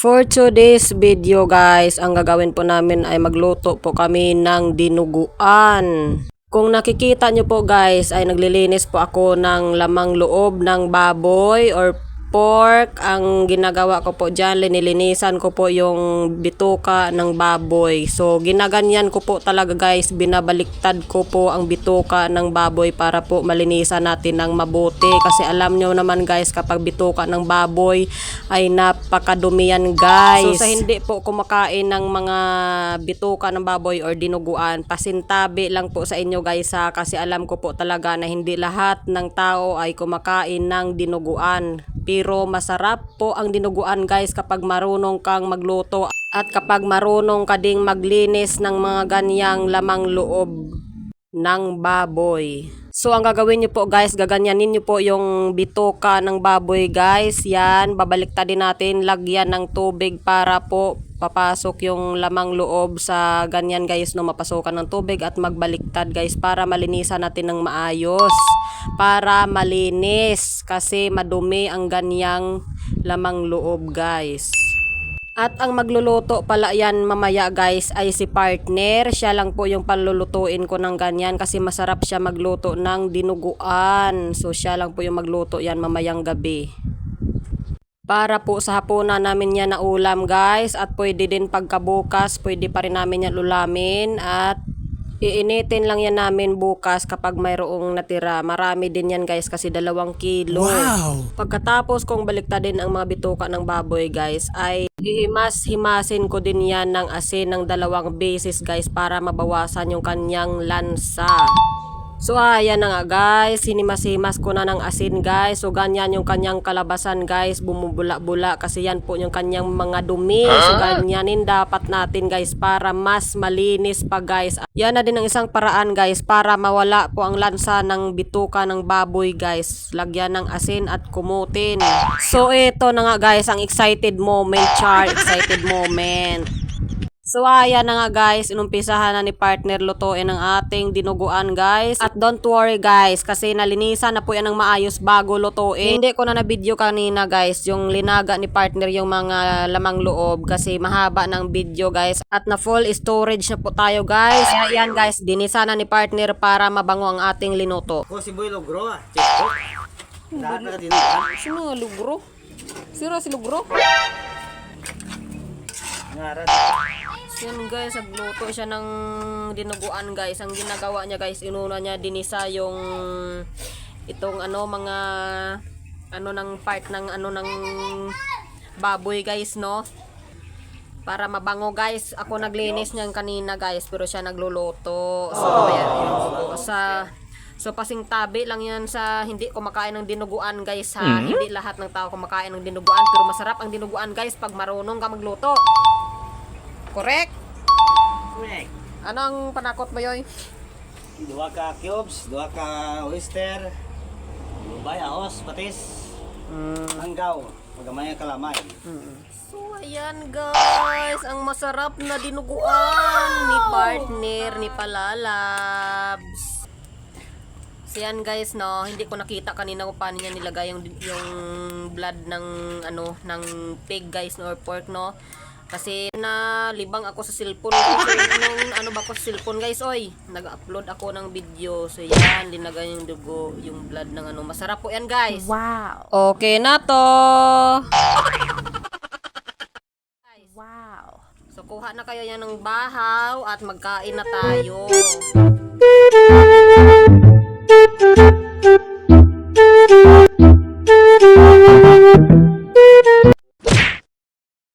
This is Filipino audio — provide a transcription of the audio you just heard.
For today's video guys, ang gagawin po namin ay magluto po kami ng dinuguan. Kung nakikita nyo po guys, ay naglilinis po ako ng lamang loob ng baboy or pork. Ang ginagawa ko po dyan, linilinisan ko po yung bituka ng baboy. So ginaganyan ko po talaga guys, binabaliktad ko po ang bituka ng baboy para po malinisan natin ng mabuti. Kasi alam nyo naman guys, kapag bituka ng baboy ay napakadumi yan guys. So sa hindi po kumakain ng mga bituka ng baboy or dinuguan, pasintabi lang po sa inyo guys ha, kasi alam ko po talaga na hindi lahat ng tao ay kumakain ng dinuguan. Pero masarap po ang dinuguan guys kapag marunong kang magluto at kapag marunong ka ding maglinis ng mga ganyang lamang loob ng baboy. So ang gagawin nyo po guys, gaganyanin nyo po yung bituka ng baboy guys. Yan, babaliktadin natin, lagyan ng tubig para po papasok yung lamang loob sa ganyan guys, no, mapasokan ng tubig at magbaliktad guys para malinisan natin ng maayos. Para malinis kasi madumi ang ganyang lamang loob guys. At ang magluluto pala yan mamaya guys ay si partner. Siya lang po yung palulutuin ko ng ganyan kasi masarap siya magluto ng dinuguan. So siya lang po yung magluto yan mamayang gabi. Para po sa hapunan namin yan na ulam guys. At pwede din pagkabukas, pwede pa rin namin yan ulamin. At iinitin lang yan namin bukas kapag mayroong natira. Marami din yan guys kasi 2 kilo. Wow! Pagkatapos kong baliktadin ang mga bituka ng baboy guys ay himas-himasin ko din yan ng asin ng 2 beses guys para mabawasan yung kanyang lansa. So ayan na nga guys, hinimas-himas ko na ng asin guys. So ganyan yung kanyang kalabasan guys, bumubula-bula kasi yan po yung kanyang mga dumi. So ganyanin dapat natin guys para mas malinis pa guys. Yan na din ang isang paraan guys para mawala po ang lansa ng bituka ng baboy guys. Lagyan ng asin at kumutin. So ito na nga guys, ang excited moment, excited moment. So ayan na nga guys, inumpisahan na ni partner lutuin ang ating dinuguan guys. At don't worry guys, kasi nalinisan na po yan ng maayos bago lutuin. Hindi ko na na-video kanina guys, yung linaga ni partner yung mga lamang loob kasi mahaba ng video guys. At na full storage na po tayo guys. Kaya yan guys, dinisa na ni partner para mabango ang ating linuto. Ako si Boy Logro ah. TikTok. Lahat na din ah. Sino nga lugro? Sira si lugro? Ngaran. Yan guys, nagluto siya ng dinuguan guys. Ang ginagawa niya guys, inuna niya dinisa yung itong mga ng part ng ng baboy guys, no? Para mabango guys. Ako naglinis niyan kanina guys, pero siya nagluluto. So pasing tabi lang yan sa hindi kumakain ng dinuguan guys ha. Hindi lahat ng tao kumakain ng dinuguan, pero masarap ang dinuguan guys pag marunong ka magluto. Correct? Correct. Anong panakot mo yoy? 2 ka cubes, 2 ka oyster, lubay, ahos, patis, hanggaw, pagamay ang kalamay. So ayan guys, ang masarap na dinuguan ni partner ni Palalabs. So yan guys, no, hindi ko nakita kanina kung paano niya nilagay yung blood ng ng pig guys, no, or pork, no. Kasi nalibang ako sa cellphone. Ano ba ko sa cellphone guys, oy. Nag-upload ako ng video. So yan, linagay yung dugo, yung blood ng masarap po yan guys. Wow. Okay na to. Wow. So kuha na kayo yan ng bahaw at magkain na tayo.